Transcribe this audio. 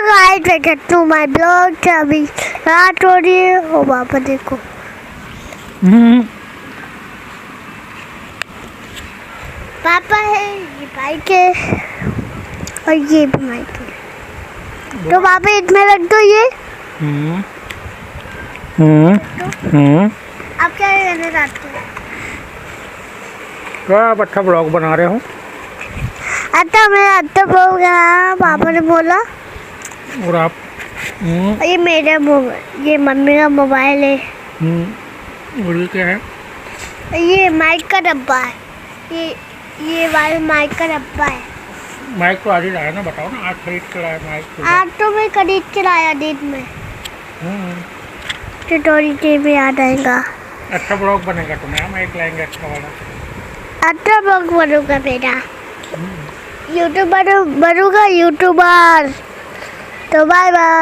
Guys welcome to my blog. अभी रात हो रही है और पापा देखो पापा है, ये बाइक है और ये भी बाइक है। तो पापा इसमें रख दो ये। आप क्या करने जाते हो? आप अच्छा ब्लॉग बना रहे हो। अच्छा मैं अच्छा ब्लॉग बनाया, पापा ने बोला। और आप ये मेरा मोबाइल, ये मम्मी का मोबाइल है। और ये क्या है? ये माइक का डब्बा है। ये वाला माइक का डब्बा है। माइक तो आज ही लाया ना, बताओ ना, आज खरीद के लाया माइक तो। आज तो मैं खरीद के लाया दिन में। थोड़ी देर में आ जाएगा। अच्छा ब्लॉग बनेगा तुम्हें, माइक लाएंगे अच्छा वाला। अच्छा ब्लॉग बनूंगा मेरा, यूट्यूबर बनूंगा यूट्यूबर। तो बाय बाय।